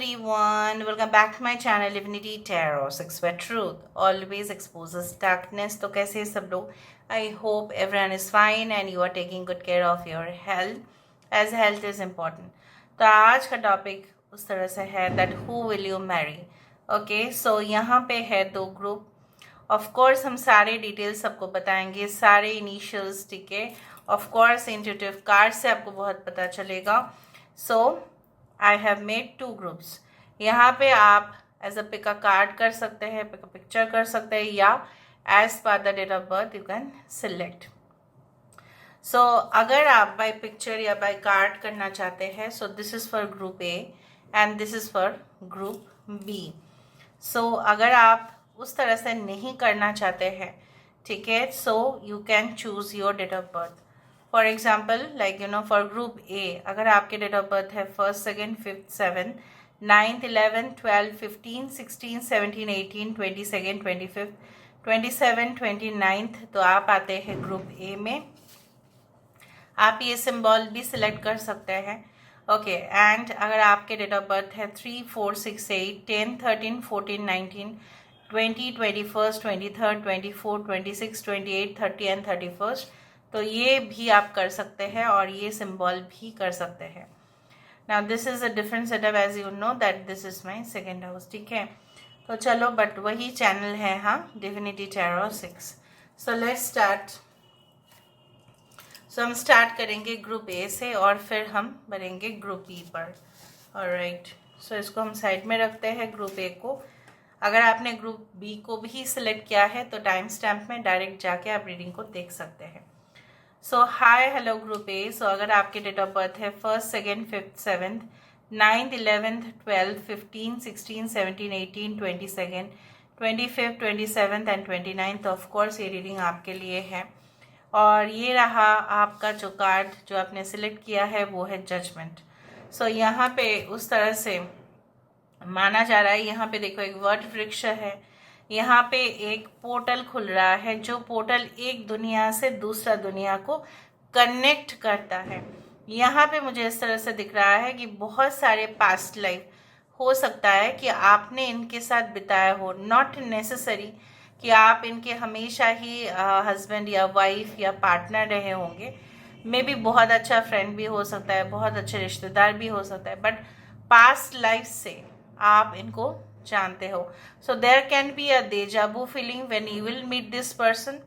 everyone, welcome back to my channel Divinity Tarot 6 where truth always exposes darkness. तो कैसे हैं सब लोग? I hope everyone is fine and you are taking good care of your health as health is important. तो आज का topic उस तरह से है that who will you marry? Okay, so यहाँ पे है दो ग्रुप. ऑफ कोर्स हम सारे डिटेल्स सबको बताएंगे, सारे इनिशियल्स, ठीक है. ऑफ कोर्स इंट्यूटिव कार्ड से आपको बहुत पता चलेगा. So I have made 2 groups. यहाँ पे आप as a pick a card कर सकते हैं, पिक अ पिक्चर कर सकते हैं, या as per the date of birth you can select. So अगर आप बाय पिक्चर या बाय कार्ड करना चाहते हैं, so this is for group A and this is for group B. So अगर आप उस तरह से नहीं करना चाहते हैं, ठीक है, so you can choose your date of birth. For example like for group A अगर आपके डेट ऑफ बर्थ है 1st, 2nd, 5th, 7th, 9th, 11th, 12th, 15th, 16th, 17th, 18th, 22nd, 25th, 27th, 29th, तो आप आते हैं group A में. आप ये सिंबल भी सिलेक्ट कर सकते हैं. ओके, एंड अगर आपके डेट ऑफ बर्थ है 3, 4, 6, 8, 10, 13, 14, 19, 20, 21st, 23rd, 24, 26, 28, 30 एंड 31st, तो ये भी आप कर सकते हैं और ये सिंबल भी कर सकते हैं. Now this is a different setup as you know that this is my second house, ठीक है. तो चलो, बट वही चैनल है, हाँ, divinity tarot 6. So let's start. So हम स्टार्ट करेंगे ग्रुप ए से और फिर हम बढ़ेंगे ग्रुप बी पर. ऑलराइट, सो इसको हम साइड में रखते हैं ग्रुप ए को. अगर आपने ग्रुप बी को भी सिलेक्ट किया है तो टाइम स्टैम्प में डायरेक्ट जाके आप रीडिंग को देख सकते हैं. सो hi hello group A. So अगर आपके डेट ऑफ बर्थ है 1st, 2nd, 5th, 7th, 9th, 11th, 12th, 15th, 16th, 17th, 18th, 22nd, 25th, 27th and 29th, of course ये रीडिंग आपके लिए है. और ये रहा आपका जो कार्ड जो आपने सिलेक्ट किया है, वो है जजमेंट. सो यहाँ पे उस तरह से माना जा रहा है, यहाँ पे देखो एक वट वृक्ष है, यहाँ पे एक पोर्टल खुल रहा है, जो पोर्टल एक दुनिया से दूसरा दुनिया को कनेक्ट करता है. यहाँ पे मुझे इस तरह से दिख रहा है कि बहुत सारे पास्ट लाइफ हो सकता है कि आपने इनके साथ बिताया हो. नॉट नेसेसरी कि आप इनके हमेशा ही हस्बैंड या वाइफ या पार्टनर रहे होंगे. मे बी बहुत अच्छा फ्रेंड भी हो सकता है, बहुत अच्छे रिश्तेदार भी हो सकता है, बट पास्ट लाइफ से आप इनको जानते हो. So there can be a deja vu feeling when you will meet this person.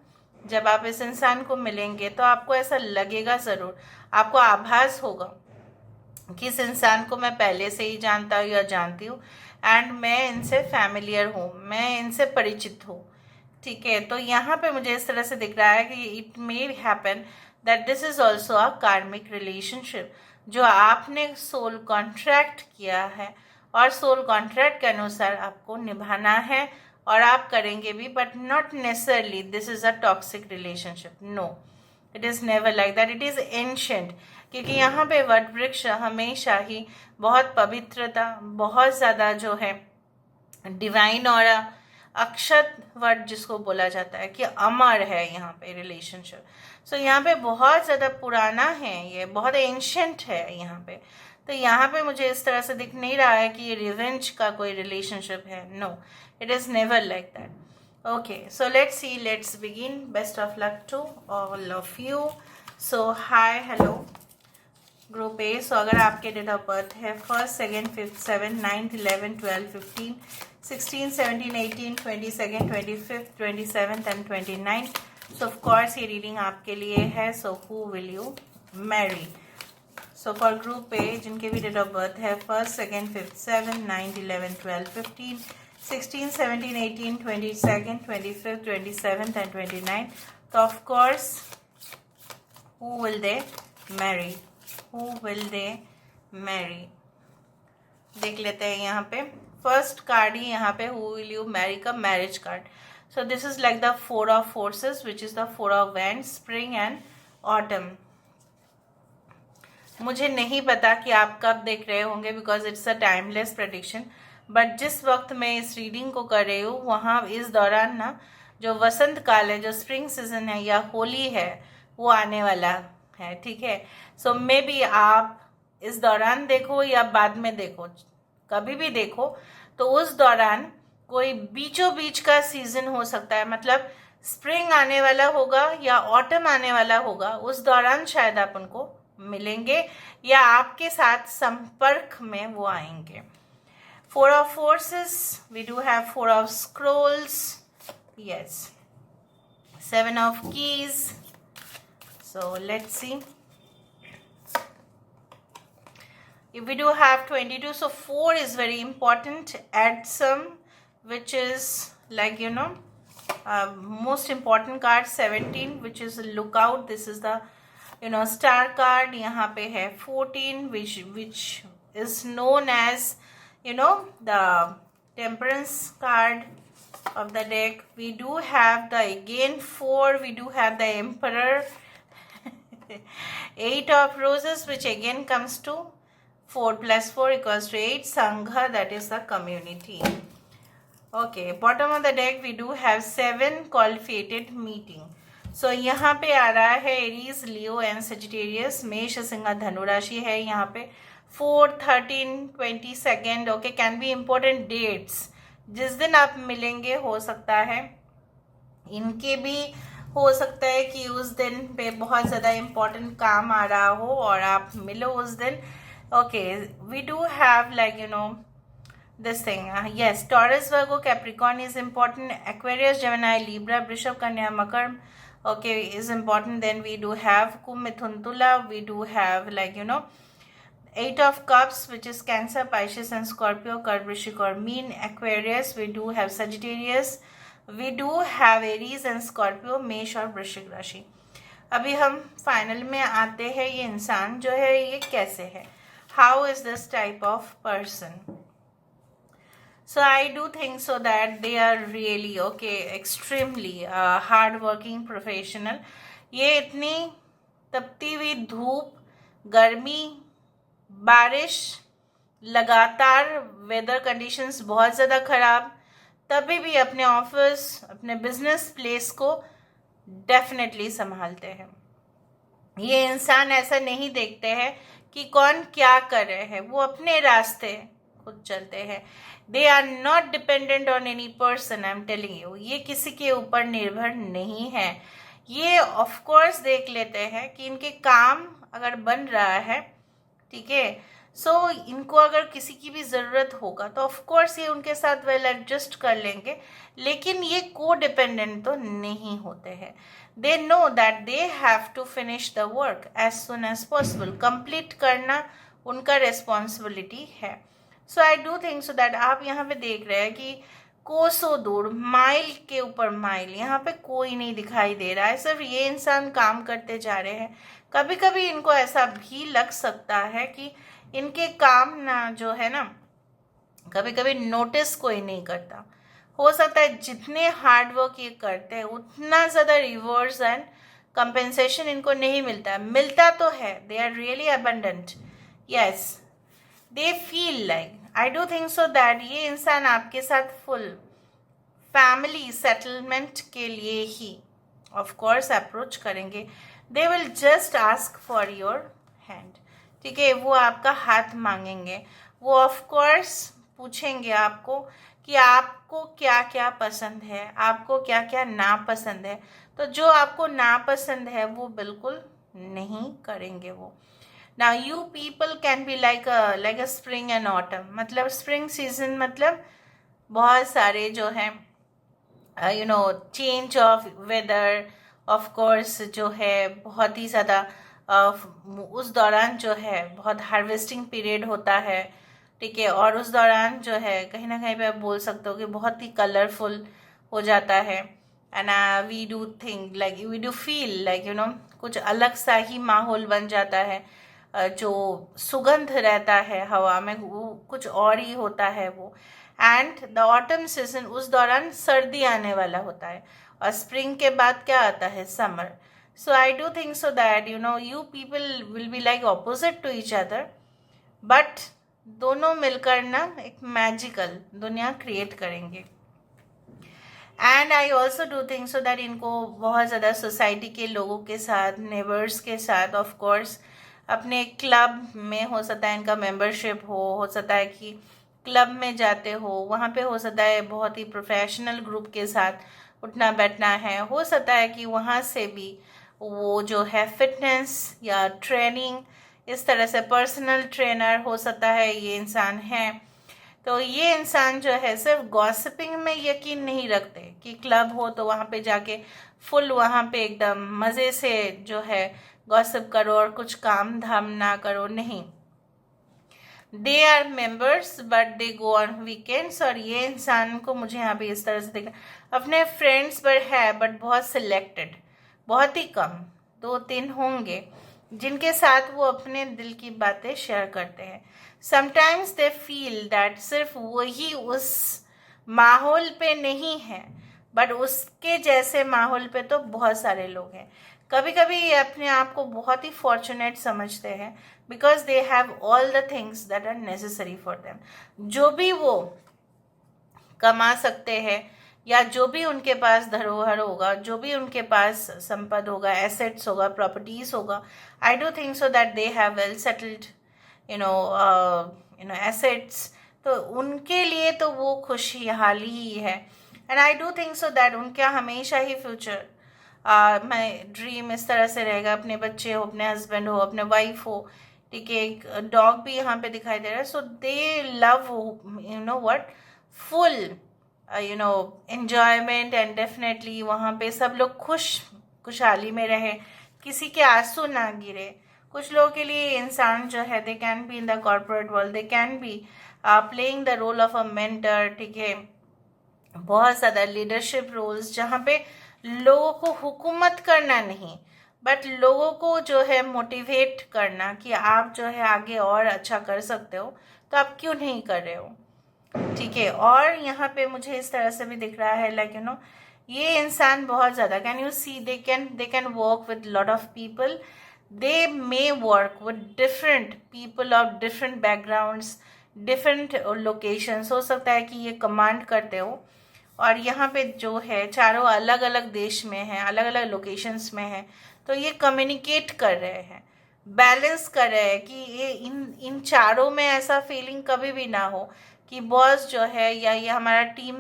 जब आप इस इंसान को मिलेंगे तो आपको ऐसा लगेगा ज़रूर, आपको आभास होगा कि इस इंसान को मैं पहले से ही जानता हूँ या जानती हूँ एंड मैं इनसे फैमिलियर हूँ, मैं इनसे परिचित हूँ, ठीक है. तो यहाँ पे मुझे इस तरह से दिख रहा है कि it may happen that this is also a कार्मिक रिलेशनशिप, जो आपने सोल कॉन्ट्रैक्ट किया है और सोल कॉन्ट्रैक्ट के अनुसार आपको निभाना है और आप करेंगे भी, but not necessarily this is a toxic relationship. No, it is never like that. It is ancient, क्योंकि यहाँ पे वट वृक्ष हमेशा ही बहुत पवित्रता, बहुत ज़्यादा जो है डिवाइन और अक्षत वट जिसको बोला जाता है कि अमर है यहाँ पे रिलेशनशिप. सो यहाँ पे बहुत ज़्यादा पुराना है, ये बहुत एंशेंट है यहाँ पे. तो यहाँ पे मुझे इस तरह से दिख नहीं रहा है कि ये रिवेंज का कोई रिलेशनशिप है. No, it is never like that. Okay, so let's see, let's begin. Best of luck to all of you. So hi hello group A. So अगर आपके डेट ऑफ बर्थ है 1st, 2nd, 5th, 7th, 9th, 11th, 12th, 15th, 16th, 17th, 18th, 22nd, 25th, 27th and 29th, so of course ये reading आपके लिए है. सो who will you marry? So for group ए जिनके भी date of birth है 1st, 2nd, 5th, 7th, 9th, 11th, 12th, 15th, 16th, 17th, 18th, 22nd, 25th, 27th and 29th, तो of course who will they marry? Who will they marry? देख लेते हैं यहाँ पे. First card ही यहाँ पे who will you marry का marriage card. So this is like the 4 of forces which is the 4 of wands, spring and autumn. मुझे नहीं पता कि आप कब देख रहे होंगे because it's a timeless prediction, but जिस वक्त मैं इस रीडिंग को कर रही हूँ वहाँ इस दौरान ना जो वसंत काल है, जो स्प्रिंग सीजन है या होली है, वो आने वाला है, ठीक है. सो मे बी आप इस दौरान देखो या बाद में देखो, कभी भी देखो तो उस दौरान कोई बीचों बीच का सीजन हो सकता है, मतलब स्प्रिंग आने वाला होगा या ऑटम आने वाला होगा, उस दौरान शायद आप उनको मिलेंगे या आपके साथ संपर्क में वो आएंगे। Four of Forces, we do have Four of Scrolls, yes, Seven of Keys. So let's see. If we do have 22, so 4 is very important. Add some, which is like, you know, most important card 17, which is Lookout. This is the, you know, star card. यहाँ पे है 14, which is known as, you know, the Temperance card of the deck. We do have the again 4. We do have the Emperor. 8 of Roses, which again comes to 4 plus 4 equals to 8. Sangha, that is the community. Okay, bottom of the deck we do have 7 called Fated Meeting. So यहाँ पे आ रहा है Aries, Leo and Sagittarius, मेष, सिंह, धनु राशि है यहाँ पे। 4, 13, 22, okay, can be important dates जिस दिन आप मिलेंगे, हो सकता है इनके भी हो सकता है कि उस दिन पे बहुत ज़्यादा इम्पोर्टेंट काम आ रहा हो और आप मिलो उस दिन। Okay, we do have like, you know, this thing, yes, Taurus, Virgo, Capricorn is important. Aquarius, Gemini, Libra, Vrishab, Kanya, Makar, okay, is important. Then we do have Kumbh, Mithun, Tula. We do have like, you know, 8 of Cups, which is Cancer, Pisces and Scorpio, Kark, Vrishik or Mean. Aquarius, we do have Sagittarius, we do have Aries and Scorpio, Mesh और वृश्चिक राशि। अभी हम final में आते हैं, ये इंसान जो है ये कैसे है, how is this type of person. So I do think so that they are really okay, extremely hard working professional. ये इतनी तपती हुई धूप, गर्मी, बारिश, लगातार वेदर कंडीशंस बहुत ज़्यादा ख़राब, तभी भी अपने ऑफिस, अपने बिजनेस प्लेस को डेफिनेटली संभालते हैं। ये इंसान ऐसा नहीं देखते हैं कि कौन क्या कर रहे हैं, वो अपने रास्ते खुद चलते हैं। They are not dependent on any person, I am telling you. ये किसी के ऊपर निर्भर नहीं है। ये ऑफ कोर्स देख लेते हैं कि इनके काम अगर बन रहा है, ठीक है, सो इनको अगर किसी की भी ज़रूरत होगा तो ऑफ कोर्स ये उनके साथ वेल एडजस्ट कर लेंगे, लेकिन ये को डिपेंडेंट तो नहीं होते हैं। They know that they have to finish the work as soon as possible. Complete करना उनका रिस्पॉन्सिबिलिटी है। So I do think so that आप यहाँ पे देख रहे हैं कि कोसों दूर, माइल के ऊपर माइल, यहाँ पे कोई नहीं दिखाई दे रहा है, सिर्फ ये इंसान काम करते जा रहे हैं। कभी कभी इनको ऐसा भी लग सकता है कि इनके काम ना जो है ना, कभी कभी नोटिस कोई नहीं करता। हो सकता है जितने हार्ड वर्क ये करते हैं उतना ज़्यादा रिवॉर्ड्स एंड कंपेंसेशन इनको नहीं मिलता। मिलता तो है, they are really abundant, yes, they feel like, I do think so that ये इंसान आपके साथ फुल फैमिली सेटलमेंट के लिए ही ऑफ कोर्स अप्रोच करेंगे। They will just ask for your hand, ठीक है, वो आपका हाथ मांगेंगे। वो ऑफ कोर्स पूछेंगे आपको कि आपको क्या क्या पसंद है, आपको क्या क्या नापसंद है। तो जो आपको नापसंद है वो बिल्कुल नहीं करेंगे वो। Now you people can be like a spring and autumn, मतलब spring season मतलब बहुत सारे जो है you know change of weather, of course जो है बहुत ही ज़्यादा उस दौरान जो है बहुत हार्वेस्टिंग पीरियड होता है, ठीक है, और उस दौरान जो है कहीं ना कहीं पे आप बोल सकते हो कि बहुत ही कलरफुल हो जाता है। And we do think like, we do feel like, you know, कुछ अलग सा ही माहौल बन जाता है। जो सुगंध रहता है हवा में वो कुछ और ही होता है वो। एंड द ऑटम सीजन, उस दौरान सर्दी आने वाला होता है, और स्प्रिंग के बाद क्या आता है, summer. So I do think so that you know you people will be like opposite to each other, but दोनों मिलकर ना एक मैजिकल दुनिया क्रिएट करेंगे। And I also do think so that इनको बहुत ज़्यादा सोसाइटी के लोगों के साथ, नेबर्स के साथ, ऑफ कोर्स अपने क्लब में हो सकता है इनका मेंबरशिप हो सकता है कि क्लब में जाते हो, वहाँ पे हो सकता है बहुत ही प्रोफेशनल ग्रुप के साथ उठना बैठना है, हो सकता है कि वहाँ से भी वो जो है फिटनेस या ट्रेनिंग, इस तरह से पर्सनल ट्रेनर हो सकता है ये इंसान है। तो ये इंसान जो है सिर्फ गॉसिपिंग में यकीन नहीं रखते कि क्लब हो तो वहाँ पे जाके फुल वहाँ पे एकदम मज़े से जो है गॉसिप करो और कुछ काम धाम ना करो, नहीं। They are members but they go on weekends. और ये इंसान को मुझे यहाँ पे इस तरह से देखा, अपने फ्रेंड्स पर है बट बहुत सिलेक्टेड, बहुत ही कम, 2-3 होंगे जिनके साथ वो अपने दिल की बातें शेयर करते हैं। समटाइम्स दे फील दैट सिर्फ वही उस माहौल पे नहीं है, बट उसके जैसे माहौल पे तो बहुत सारे लोग हैं। कभी कभी ये अपने आप को बहुत ही फॉर्चुनेट समझते हैं because they have all the things that are necessary for them. जो भी वो कमा सकते हैं या जो भी उनके पास धरोहर होगा, जो भी उनके पास संपद होगा, एसेट्स होगा, प्रॉपर्टीज होगा, आई do think so that they have well settled assets. तो उनके लिए तो वो खुशहाली ही है। And I do think so that उनका हमेशा ही फ्यूचर मैं ड्रीम इस तरह से रहेगा, अपने बच्चे हो, अपने हस्बैंड हो, अपने वाइफ हो, ठीक है, एक डॉग भी यहाँ पे दिखाई दे रहा है। So they love what full enjoyment and definitely वहाँ पे सब लोग खुशहाली में रहे, किसी के आंसू ना गिरे। कुछ लोगों के लिए इंसान जो है they can be in the corporate world, they can be playing the role of a mentor, ठीक है, बहुत ज़्यादा लीडरशिप रोल्स जहाँ पे लोगों को हुकूमत करना नहीं बट लोगों को जो है मोटिवेट करना कि आप जो है आगे और अच्छा कर सकते हो, तो आप क्यों नहीं कर रहे हो, ठीक है। और यहाँ पे मुझे इस तरह से भी दिख रहा है लाइक ये इंसान बहुत ज़्यादा, can you see, they can work with lot of people, they may work with different people of different backgrounds, different locations. हो सकता है कि ये कमांड करते हो और यहाँ पे जो है चारों अलग अलग देश में हैं, अलग अलग लोकेशंस में हैं, तो ये कम्युनिकेट कर रहे हैं, बैलेंस कर रहे हैं कि ये इन चारों में ऐसा फीलिंग कभी भी ना हो कि बॉस जो है या ये हमारा टीम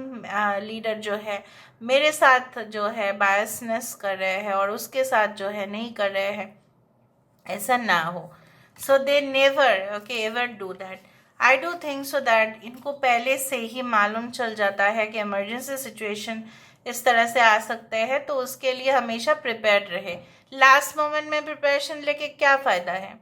लीडर जो है मेरे साथ जो है बायसनेस कर रहे हैं और उसके साथ जो है नहीं कर रहे हैं, ऐसा ना हो। So they never okay ever do that. I do think so that इनको पहले से ही मालूम चल जाता है कि इमरजेंसी सिचुएशन इस तरह से आ सकते हैं, तो उसके लिए हमेशा प्रिपेयर्ड रहे। लास्ट मोमेंट में प्रिपरेशन लेके क्या फ़ायदा है,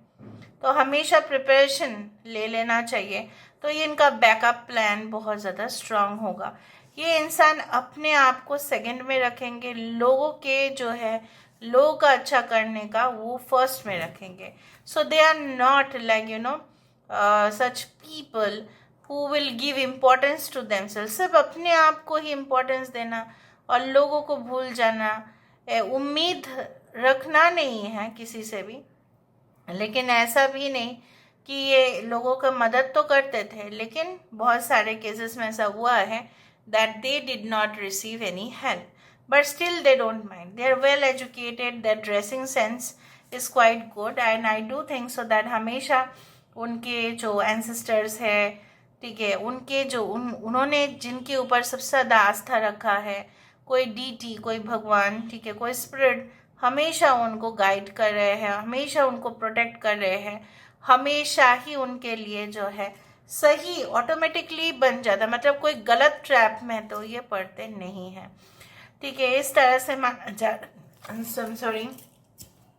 तो हमेशा प्रिपरेशन ले लेना चाहिए। तो ये इनका बैकअप प्लान बहुत ज़्यादा स्ट्रांग होगा। ये इंसान अपने आप को सेकंड में रखेंगे, लोगों के जो है लोगों का अच्छा करने का वो फर्स्ट में रखेंगे। So they are not like such people who will give importance to themself, सिर्फ अपने आप को ही इम्पोर्टेंस देना और लोगों को भूल जाना, उम्मीद रखना नहीं है किसी से भी। लेकिन ऐसा भी नहीं कि ये लोगों का मदद तो करते थे, लेकिन बहुत सारे केसेस में ऐसा हुआ है that they did not receive any help, but still they don't mind, they are well educated, their dressing sense is quite good and I do think so that हमेशा उनके जो ancestors है, ठीक है, उनके जो उन्होंने जिनके ऊपर सबसे ज़्यादा आस्था रखा है, कोई डीटी, कोई भगवान, ठीक है, कोई स्पिरिट, हमेशा उनको गाइड कर रहे हैं, हमेशा उनको प्रोटेक्ट कर रहे हैं, हमेशा ही उनके लिए जो है सही ऑटोमेटिकली बन जाता, मतलब कोई गलत ट्रैप में तो ये पड़ते नहीं हैं, ठीक है, इस तरह से माना जा, sorry,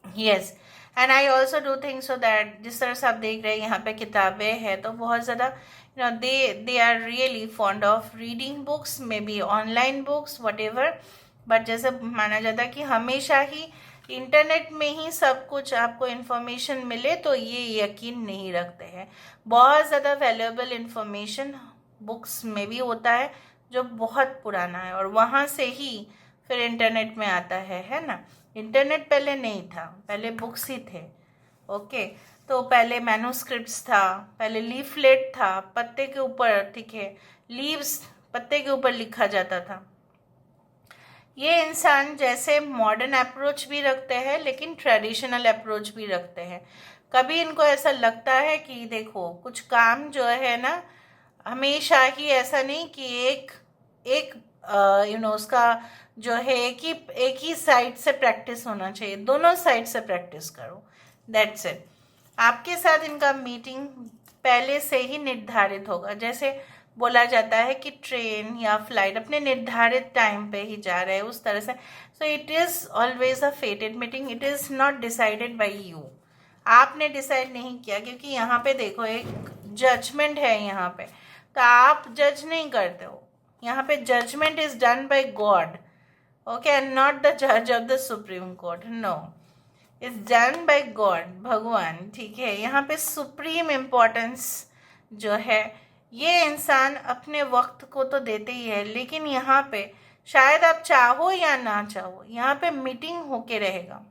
yes. And I also do think so that जिस तरह से आप देख रहे हैं यहाँ पे किताबें हैं तो बहुत ज़्यादा they are really fond of reading books, may be online books whatever, but जैसे माना जाता है कि हमेशा ही इंटरनेट में ही सब कुछ आपको इन्फॉर्मेशन मिले तो ये यकीन नहीं रखते हैं। बहुत ज़्यादा वैल्यूएबल इन्फॉर्मेशन बुक्स में भी होता है जो बहुत पुराना है और वहाँ से ही फिर इंटरनेट में आता है ना। इंटरनेट पहले नहीं था, पहले बुक्स ही थे, ओके। तो पहले मैन्युस्क्रिप्ट्स था, पहले लीफलेट था, पत्ते के ऊपर, ठीक है, लीव्स पत्ते के ऊपर लिखा जाता था। ये इंसान जैसे मॉडर्न अप्रोच भी रखते हैं लेकिन ट्रेडिशनल अप्रोच भी रखते हैं। कभी इनको ऐसा लगता है कि देखो कुछ काम जो है ना हमेशा ही ऐसा नहीं कि एक एक उसका जो है एक ही साइड से प्रैक्टिस होना चाहिए, दोनों साइड से प्रैक्टिस करो, दैट्स इट। आपके साथ इनका मीटिंग पहले से ही निर्धारित होगा, जैसे बोला जाता है कि ट्रेन या फ्लाइट अपने निर्धारित टाइम पे ही जा रहे हैं, उस तरह से। So it is always a फेटेड meeting, it is not decided by you. आपने डिसाइड नहीं किया, क्योंकि यहाँ पे देखो एक जजमेंट है यहाँ पे, तो आप जज नहीं करते हो। यहाँ पे judgement is done by God, okay, and not the जज of the supreme court, no, is done by God, भगवान, ठीक है। यहाँ पे सुप्रीम इम्पोर्टेंस जो है, ये इंसान अपने वक्त को तो देते ही है, लेकिन यहाँ पे शायद आप चाहो या ना चाहो, यहाँ पे मीटिंग होके रहेगा।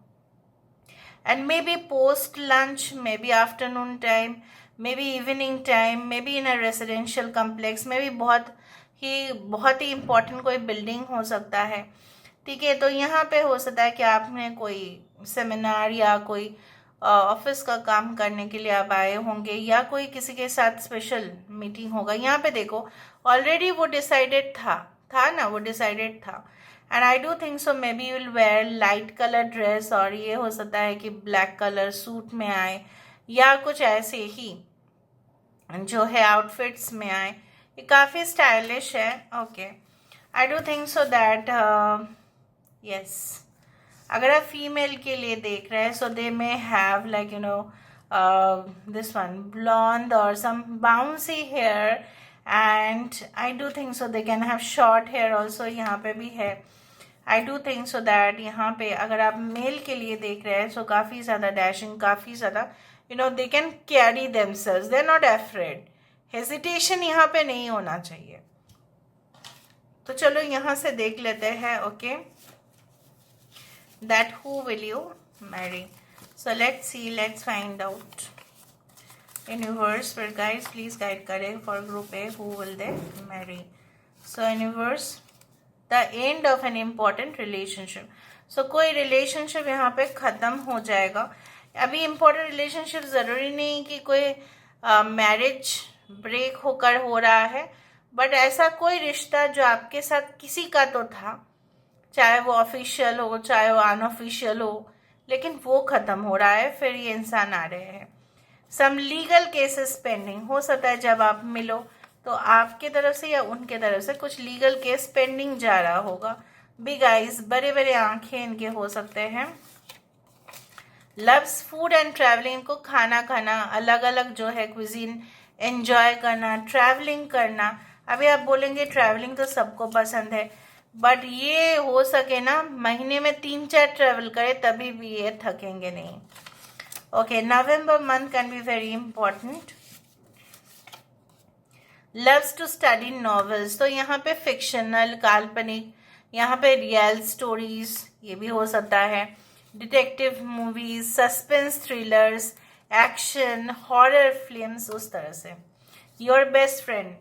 And maybe post lunch, maybe afternoon time, maybe evening time, maybe in a residential complex, maybe बहुत ही इम्पोर्टेंट कोई बिल्डिंग हो सकता है, ठीक है। तो यहाँ पे हो सकता है कि आपने कोई सेमिनार या कोई ऑफिस का काम करने के लिए आप आए होंगे, या कोई किसी के साथ स्पेशल मीटिंग होगा। यहाँ पे देखो ऑलरेडी वो डिसाइडेड था ना, वो डिसाइडेड था। And I do think so may be you will where light colour dress, और ये हो सकता है कि ब्लैक कलर सूट में आए, या कुछ ऐसे ही जो है आउटफिट्स में आए। ये काफ़ी स्टाइलिश है, okay. I do think so that yes, अगर आप फीमेल के लिए देख रहे हैं, so they may have like this one blonde और some bouncy hair, and I do think so they can have short hair also, यहाँ पे भी है। I do think so that यहाँ पे अगर आप मेल के लिए देख रहे हैं, सो काफ़ी ज़्यादा डैशिंग, काफ़ी ज़्यादा they can carry themselves, they are not afraid. Hesitation यहाँ पे नहीं होना चाहिए। तो चलो यहाँ से देख लेते हैं, okay, that who will you marry. So let's see, let's find out. Universe फिर गाइस प्लीज गाइड करें for group A, who will they marry. So universe, the end of an important relationship. सो कोई relationship यहाँ पे ख़त्म हो जाएगा। अभी इम्पोर्टेंट रिलेशनशिप ज़रूरी नहीं कि कोई मैरिज ब्रेक होकर हो रहा है, बट ऐसा कोई रिश्ता जो आपके साथ किसी का तो था, चाहे वो ऑफिशियल हो चाहे वो अनऑफिशियल हो, लेकिन वो ख़त्म हो रहा है, फिर ये इंसान आ रहे हैं। सम लीगल केसेस पेंडिंग, हो सकता है जब आप मिलो तो आपके तरफ से या उनके तरफ से कुछ लीगल केस पेंडिंग जा रहा होगा। बिग आइज, बड़े बड़े आंखें इनके हो सकते हैं। लव्स फूड एंड ट्रैवलिंग, को खाना खाना, अलग अलग जो है क्विजीन एंजॉय करना, ट्रैवलिंग करना। अभी आप बोलेंगे ट्रैवलिंग तो सबको पसंद है, बट ये हो सके ना महीने में 3-4 ट्रैवल करे तभी भी ये थकेंगे नहीं, okay. November month can be very important. Loves to study novels, तो यहाँ पे फिक्शनल, काल्पनिक, यहाँ पे रियल स्टोरीज, ये भी हो सकता है। Detective movies, suspense thrillers, action, horror films, उस तरह से। Your best friend,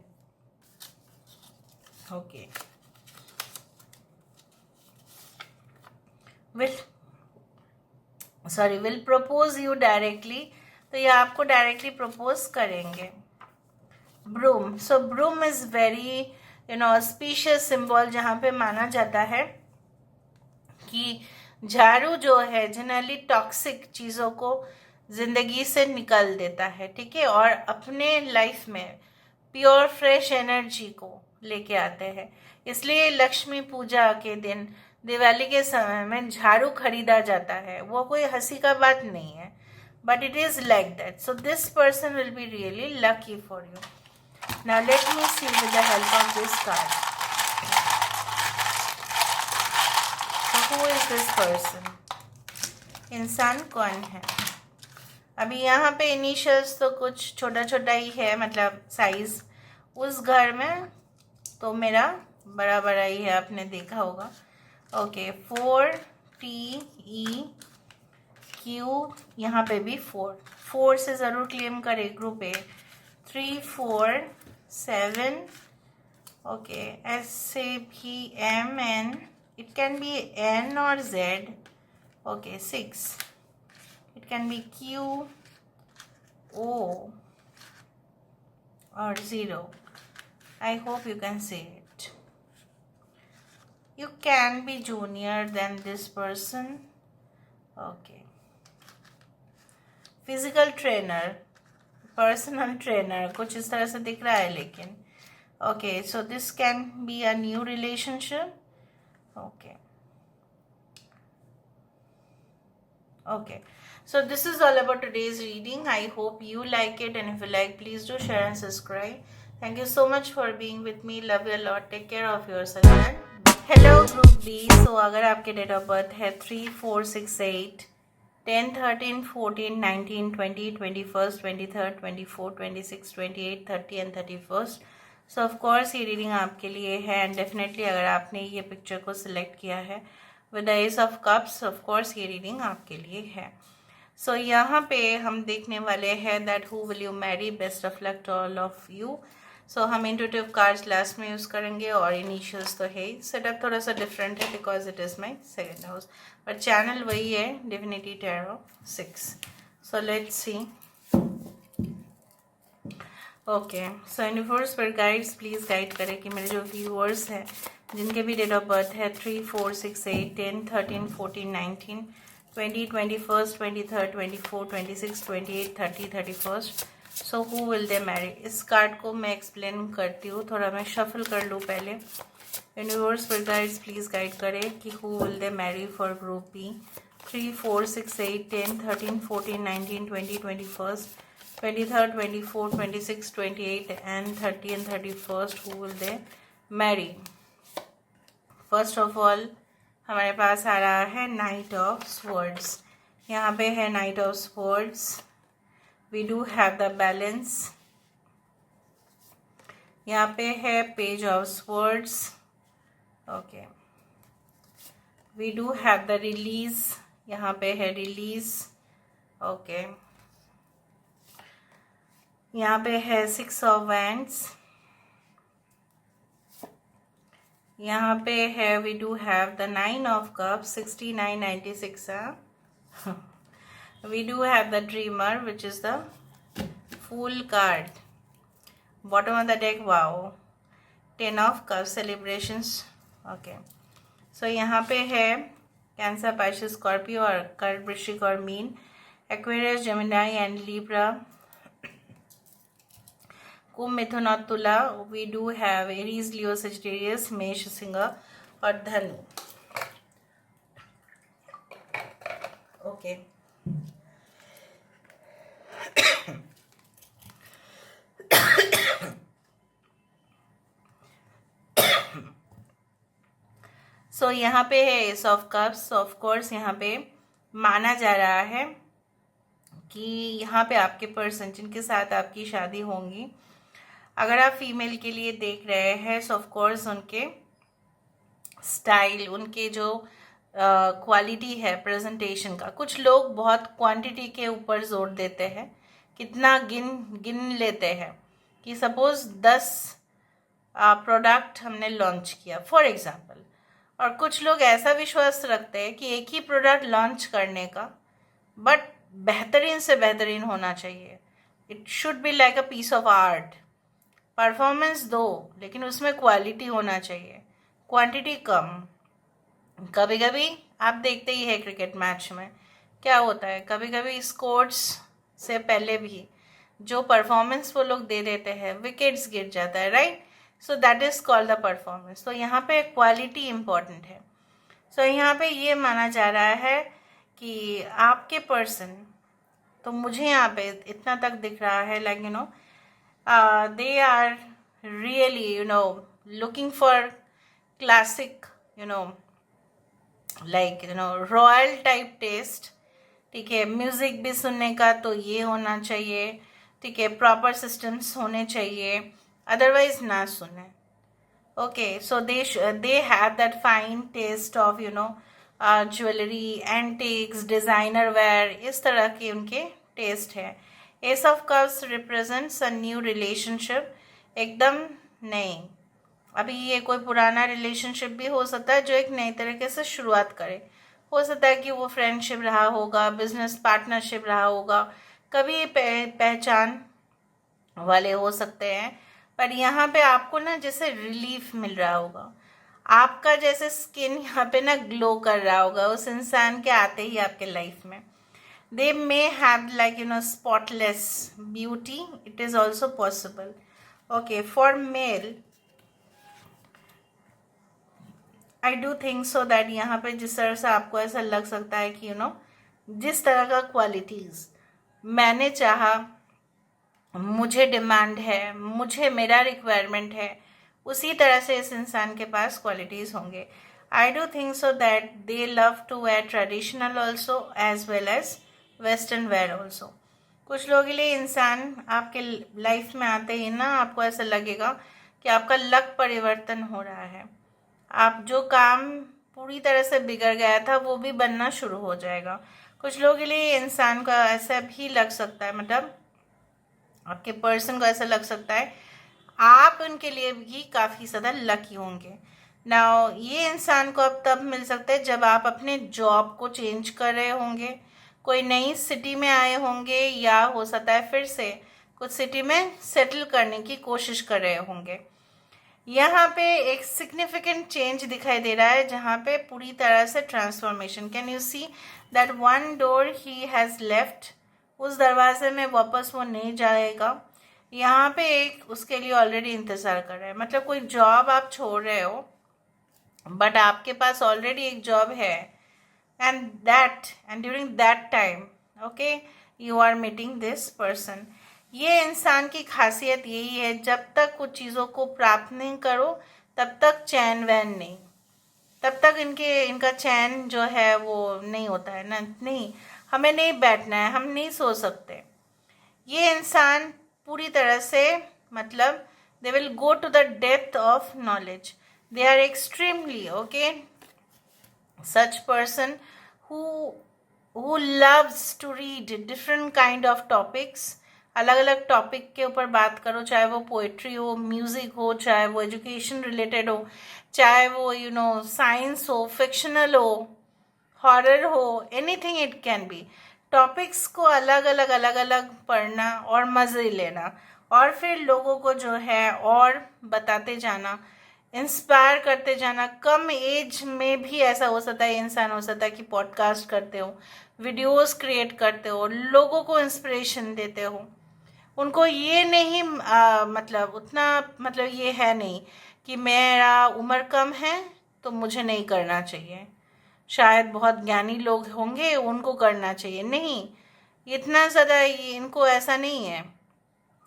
okay, will propose you directly, तो ये आपको डायरेक्टली प्रपोज करेंगे। Broom, so broom is very auspicious symbol, जहाँ पे माना जाता है कि झाड़ू जो है जनरली टॉक्सिक चीज़ों को जिंदगी से निकल देता है, ठीक है, और अपने लाइफ में प्योर फ्रेश एनर्जी को लेके आते हैं। इसलिए लक्ष्मी पूजा के दिन, दिवाली के समय में झाड़ू खरीदा जाता है। वो कोई हंसी का बात नहीं है, but it is like that. So this person will be really lucky for you. Now let me see with the help of this card. So who is this person? इंसान कौन है? अभी यहाँ पे इनिशियल्स तो कुछ छोटा छोटा ही है, मतलब साइज। उस घर में तो मेरा बड़ा बड़ा ही है, आपने देखा होगा, ओके। 4TEQ, यहाँ पे भी 4 से ज़रूर क्लेम करे group A. 3, 4, 7, okay, SAPMN, it can be N or Z, okay, 6, it can be Q, O or 0, I hope you can see it. You can be junior than this person. Okay. Physical trainer, personal trainer, कुछ इस तरह से दिख रहा है लेकिन. Okay, so this can be a new relationship. Okay. Okay, so this is all about today's reading. I hope you like it, and if you like, please do share and subscribe. Thank you so much for being with me. Love you a lot. Take care of yourself. And hello group B. So अगर आपके date of birth है 3, 4, 6, 8, 10, 13, 14, 19, 20, 21st, 23rd, 24, 26, 28, 30 and 31st. So of course ये reading आपके लिए है, and definitely अगर आपने ये picture को select किया है with the S of cups, of course ये रीडिंग आपके लिए है. सो यहाँ पे हम देखने वाले हैं that who will you marry, best of luck to all of you. सो हम इंट्यूटिव कार्ड्स लास्ट में यूज़ करेंगे और इनिशियल्स तो है. सेटअप थोड़ा सा डिफरेंट है because it is my second house, but channel वही है, divinity tarot 6. So let's C. Okay, so universe पर गाइड्स प्लीज़ गाइड करें कि मेरे जो व्यूअर्स हैं जिनके भी डेट ऑफ बर्थ है 3, 4, 6, 8, 10, 13, 14, 19, 20, 21st, 23rd, 24, 26, 28, 30, 31st. So who will they marry. इस कार्ड को मैं एक्सप्लेन करती हूँ, थोड़ा मैं शफल कर लूँ पहले. यूनिवर्स पर गाइड्स प्लीज़ गाइड करें कि who will they marry for group B. 3, 4, 6, 8, 10, 13, 14, 19, 20, 21st, 23rd, 24, 26, 28 and 30 and 31st. who will they marry? First of all हमारे पास आ रहा है नाइट ऑफ स्वर्ड्स. यहाँ पे है knight of swords. We do have the balance. यहाँ पे है page of swords. Okay, we do have the release. यहाँ पे है रिलीज. ओके, यहाँ पे है 6 ऑफ वैंड्स. यहाँ पे है we do have the 9 of cups. 69, 96. We do have the dreamer which is the fool card. Bottom of the deck, wow, 10 of cups, celebrations. Okay, so यहाँ पे है कैंसर, पाइसेस, स्कॉर्पियो और कर्क, वृश्चिक और मीन, एक्वेरियस, जेमिनी एंड लिब्रा, कुंभ, मिथुन और तुला. We do have Aries, Leo, Sagittarius, मेष, सिंह और धनु. ओके, सो यहाँ पे है ace of cups. Of course यहाँ पे माना जा रहा है कि यहाँ पे आपके पर्सन जिनके साथ आपकी शादी होंगी, अगर आप फीमेल के लिए देख रहे हैं, सो ऑफ कोर्स उनके स्टाइल, उनके जो क्वालिटी है प्रेजेंटेशन का. कुछ लोग बहुत क्वांटिटी के ऊपर जोर देते हैं, कितना गिन लेते हैं कि सपोज 10 प्रोडक्ट हमने लॉन्च किया फॉर एग्जांपल, और कुछ लोग ऐसा विश्वास रखते हैं कि एक ही प्रोडक्ट लॉन्च करने का, बट बेहतरीन से बेहतरीन होना चाहिए. It should be like a piece of art. Performance दो लेकिन उसमें क्वालिटी होना चाहिए, क्वांटिटी कम. कभी कभी आप देखते ही है क्रिकेट मैच में क्या होता है, कभी कभी स्कोर्स से पहले भी जो परफॉर्मेंस वो लोग दे देते हैं, विकेट्स गिर जाता है, right. So that is called the performance. तो यहाँ पे क्वालिटी इम्पॉर्टेंट है. सो यहाँ पे ये माना जा रहा है कि आपके पर्सन, तो मुझे यहाँ पे इतना तक दिख रहा है like you no they are really looking for classic royal type taste. ठीक है, म्यूजिक भी सुनने का तो ये होना चाहिए. ठीक है, प्रॉपर सिस्टम्स होने चाहिए, अदरवाइज ना सुने. Okay, so they have that fine taste of jewellery, antiques, designer wear, इस तरह के उनके टेस्ट है. Ace of cups represents a new relationship. एकदम नहीं, अभी ये कोई पुराना रिलेशनशिप भी हो सकता है जो एक नई तरीके से शुरुआत करे. हो सकता है कि वो फ्रेंडशिप रहा होगा, बिजनेस पार्टनरशिप रहा होगा, कभी पहचान वाले हो सकते हैं, पर यहाँ पे आपको ना जैसे रिलीफ मिल रहा होगा, आपका जैसे स्किन यहाँ पे ना ग्लो कर रहा होगा उस इंसान के आते ही आपके लाइफ में. They may have like spotless beauty. It is also possible. Okay, for male, I do think so that यहाँ पे जिस तरह से आपको ऐसा लग सकता है कि जिस तरह का क्वालिटीज मैंने चाहा, मुझे डिमांड है, मुझे मेरा रिक्वायरमेंट है, उसी तरह से इस इंसान के पास क्वालिटीज होंगे. I do think so that they love to wear traditional also as well as western wear also. कुछ लोगों के लिए इंसान आपके लाइफ में आते ही ना आपको ऐसा लगेगा कि आपका लक परिवर्तन हो रहा है. आप जो काम पूरी तरह से बिगड़ गया था वो भी बनना शुरू हो जाएगा. कुछ लोगों के लिए इंसान का ऐसा भी लग सकता है, मतलब आपके पर्सन को ऐसा लग सकता है आप उनके लिए भी काफ़ी ज़्यादा लकी होंगे. नाउ ये इंसान को अब तब मिल सकता है जब आप अपने जॉब को चेंज कर रहे होंगे, कोई नई सिटी में आए होंगे, या हो सकता है फिर से कुछ सिटी में सेटल करने की कोशिश कर रहे होंगे. यहाँ पे एक सिग्निफिकेंट चेंज दिखाई दे रहा है जहाँ पे पूरी तरह से transformation. Can you see that one door he has left, उस दरवाजे में वापस वो नहीं जाएगा. यहाँ पे एक उसके लिए ऑलरेडी इंतज़ार कर रहा है. मतलब कोई जॉब आप छोड़ रहे हो बट आपके पास ऑलरेडी एक जॉब है, and during that time, okay, you are meeting this person. ये इंसान की खासियत यही है, जब तक कुछ चीज़ों को प्राप्त नहीं करो तब तक चैन वैन नहीं, तब तक इनका चैन जो है वो नहीं होता है ना. नहीं, हमें नहीं बैठना है, हम नहीं सो सकते. ये इंसान पूरी तरह से, मतलब they will go to the depth of knowledge. They are extremely okay such person who loves to read different kind of topics. अलग अलग टॉपिक के ऊपर बात करो, चाहे वो पोइट्री हो, म्यूजिक हो, चाहे वो एजुकेशन रिलेटेड हो, चाहे वो साइंस हो, फिक्शनल हो, हॉरर हो, anything it can be. Topics को अलग अलग पढ़ना और मज़े लेना, और फिर लोगों को जो है और बताते जाना, इंस्पायर करते जाना. कम एज में भी ऐसा हो सकता है, इंसान हो सकता है कि पॉडकास्ट करते हो, वीडियोस क्रिएट करते हो, लोगों को इंस्पिरेशन देते हो. उनको ये नहीं मतलब उतना, मतलब ये है नहीं कि मेरा उम्र कम है तो मुझे नहीं करना चाहिए. शायद बहुत ज्ञानी लोग होंगे उनको करना चाहिए, नहीं, इतना ज़्यादा इनको ऐसा नहीं है.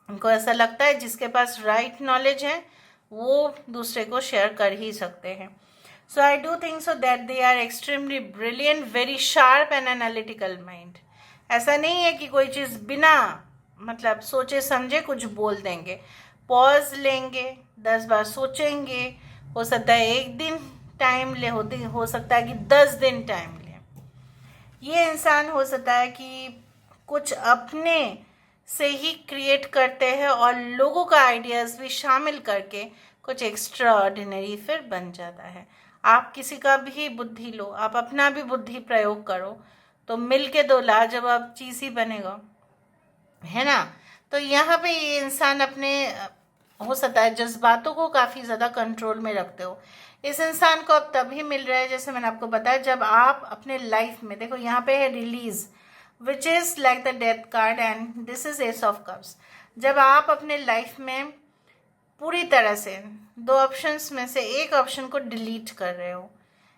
इनको ऐसा लगता है जिसके पास राइट नॉलेज है वो दूसरे को शेयर कर ही सकते हैं. So I do think so that they are extremely brilliant, very sharp and analytical mind. ऐसा नहीं है कि कोई चीज़ बिना मतलब सोचे समझे कुछ बोल देंगे. पॉज लेंगे, 10 बार सोचेंगे, हो सकता है 1 दिन टाइम ले, हो सकता है कि 10 दिन टाइम ले. ये इंसान हो सकता है कि कुछ अपने से ही क्रिएट करते हैं और लोगों का आइडियाज़ भी शामिल करके कुछ एक्स्ट्रा ऑर्डिनरी फिर बन जाता है. आप किसी का भी बुद्धि लो, आप अपना भी बुद्धि प्रयोग करो, तो मिल के दो लाजवाब चीज़ ही बनेगा, है ना. तो यहाँ पे ये इंसान अपने हो सकता है जज्बातों को काफ़ी ज़्यादा कंट्रोल में रखते हो. इस इंसान को अब तभी मिल रहा है, जैसे मैंने आपको बताया, जब आप अपने लाइफ में देखो, यहाँ पे है release, which is like the death card, and this is ace of cups. जब आप अपने लाइफ में पूरी तरह से 2 ऑप्शंस में से एक ऑप्शन को डिलीट कर रहे हो,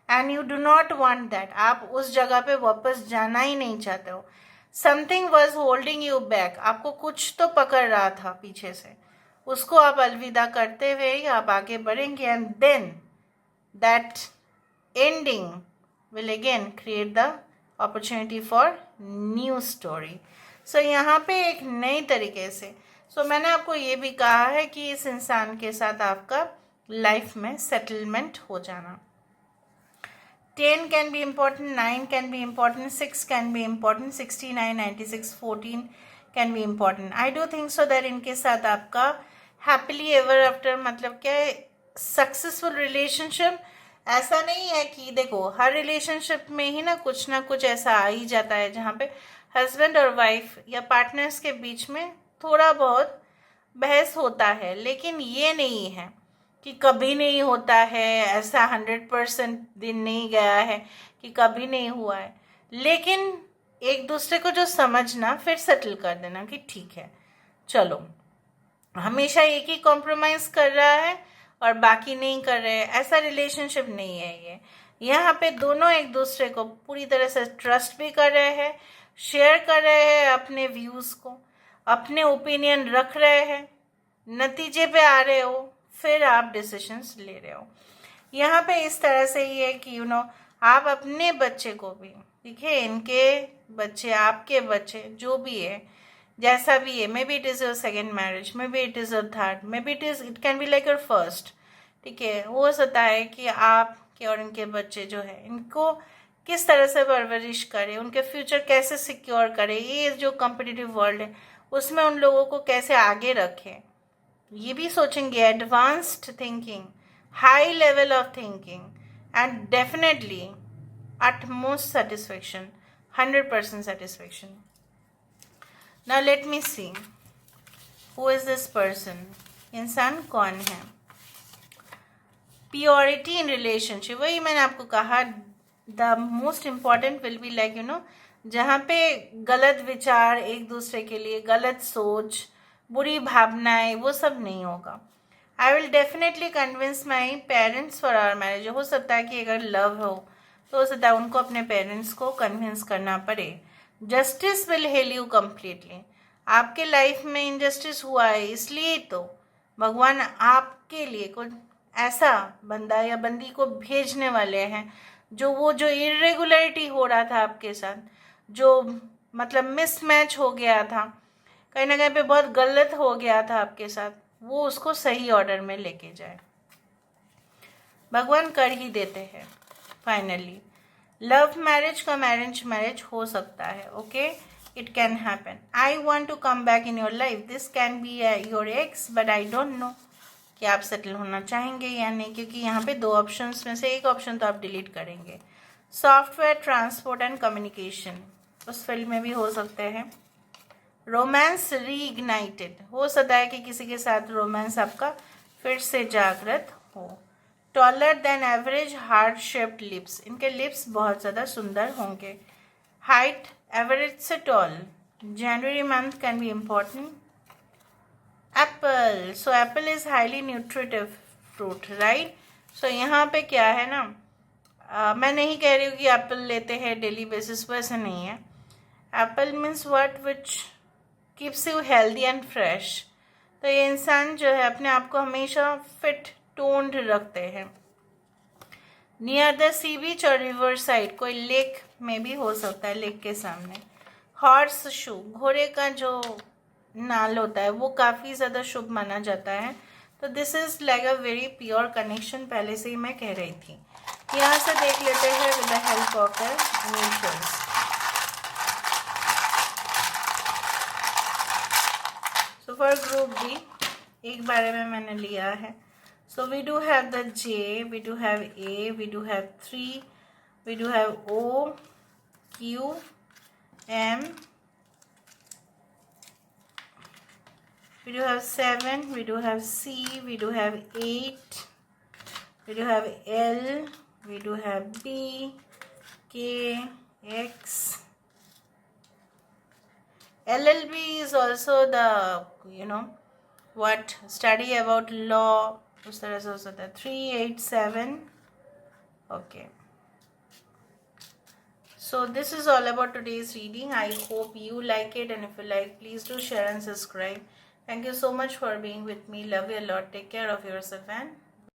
and you do not want that, आप उस जगह पे वापस जाना ही नहीं चाहते हो. Something was holding you back, आपको कुछ तो पकड़ रहा था पीछे से, उसको आप अलविदा करते हुए ही आप आगे बढ़ेंगे. And then that ending will again create the opportunity for new story. सो यहाँ पे एक नई तरीके से, मैंने आपको ये भी कहा है कि इस इंसान के साथ आपका लाइफ में सेटलमेंट हो जाना. 10 can be important, 9 can be important, 6 can be important, 69, 96, 14 can be important. I do think so that इनके साथ आपका happily ever after, मतलब क्या है, सक्सेसफुल रिलेशनशिप. ऐसा नहीं है कि देखो हर रिलेशनशिप में ही ना कुछ ऐसा आ ही जाता है जहाँ पे हस्बैंड और वाइफ या पार्टनर्स के बीच में थोड़ा बहुत बहस होता है, लेकिन ये नहीं है कि कभी नहीं होता है, ऐसा 100% दिन नहीं गया है कि कभी नहीं हुआ है। लेकिन एक दूसरे को जो समझना, फिर सेटल कर देना कि ठीक है चलो, हमेशा एक ही कॉम्प्रोमाइज कर रहा है और बाकी नहीं कर रहे हैं, ऐसा रिलेशनशिप नहीं है ये। यहाँ पे दोनों एक दूसरे को पूरी तरह से ट्रस्ट भी कर रहे हैं, शेयर कर रहे हैं अपने व्यूज को, अपने ओपिनियन रख रहे हैं, नतीजे पे आ रहे हो, फिर आप डिसीजंस ले रहे हो। यहाँ पे इस तरह से ही है कि आप अपने बच्चे को भी, ठीक है, इनके बच्चे, आपके बच्चे, जो भी है, जैसा भी है, may be it is your second marriage, may be it is your third, may be it can be like your first, ठीक है, हो सकता है कि आपके और इनके बच्चे जो है, इनको किस तरह से परवरिश करें, उनके फ्यूचर कैसे सिक्योर करें, ये जो कॉम्पिटिटिव वर्ल्ड है उसमें उन लोगों को कैसे आगे रखें, ये भी सोचेंगे। Advanced thinking, high level of thinking, and definitely utmost satisfaction, 100% satisfaction. Now let me see who is this person. इंसान कौन है? प्योरिटी इन रिलेशनशिप, वही मैंने आपको कहा, the most important will be like जहाँ पे गलत विचार, एक दूसरे के लिए गलत सोच, बुरी भावनाएं, वो सब नहीं होगा। I will definitely convince my parents for our marriage. हो सकता है कि अगर लव हो तो हो सकता है उनको अपने पेरेंट्स को कन्विंस करना पड़े। Justice will hello you completely. आपके लाइफ में इनजस्टिस हुआ है, इसलिए तो भगवान आपके लिए कुछ ऐसा बंदा या बंदी को भेजने वाले हैं जो इरेगुलरिटी हो रहा था आपके साथ, जो मतलब मिसमैच हो गया था, कहीं ना कहीं पे बहुत गलत हो गया था आपके साथ, वो उसको सही ऑर्डर में लेके जाए। भगवान कर ही देते हैं फाइनली। लव मैरिज का अरेंज मैरिज हो सकता है, okay, it can happen. I want to come back in your life, this can be your ex, but I don't know कि आप सेटल होना चाहेंगे या नहीं, क्योंकि यहाँ पे दो ऑप्शंस में से एक ऑप्शन तो आप डिलीट करेंगे। सॉफ्टवेयर, ट्रांसपोर्ट एंड कम्युनिकेशन, उस फील्ड में भी हो सकते हैं। रोमांस रीइग्नाइटेड, हो सकता है कि किसी के साथ रोमांस आपका फिर से जागृत हो। Taller than average heart shaped lips, इनके लिप्स बहुत ज़्यादा सुंदर होंगे। हाइट एवरेज से tall, January month can be important. Apple, so apple is highly nutritive fruit, right. So यहाँ पे क्या है ना, मैं नहीं कह रही हूँ कि एप्पल लेते हैं डेली बेसिस पर, ऐसा नहीं है। Apple means what which keeps you healthy and fresh. तो ये इंसान जो है अपने आप को हमेशा फिट टोन्ड रखते हैं। नियर द सी बीच और रिवर साइड, कोई लेक में भी हो सकता है, लेक के सामने। हॉर्स शू, घोड़े का जो नाल होता है वो काफ़ी ज़्यादा शुभ माना जाता है। तो this is like a very pure connection, पहले से ही मैं कह रही थी। यहाँ से देख लेते हैं with the help of the natures. So for group B एक बारे में मैंने लिया है। So we do have the J, we do have A, we do have 3, we do have O, Q, M, we do have 7, we do have C, we do have 8, we do have L, we do have B, K, X. LLB is also the, what, study about law, उस तरह से हो सकता है। 3, 8, 7, okay. So this is all about today's reading. I hope you like it, and if you like, please do share and subscribe. Thank you so much for being with me. Love you a lot. Take care of yourself and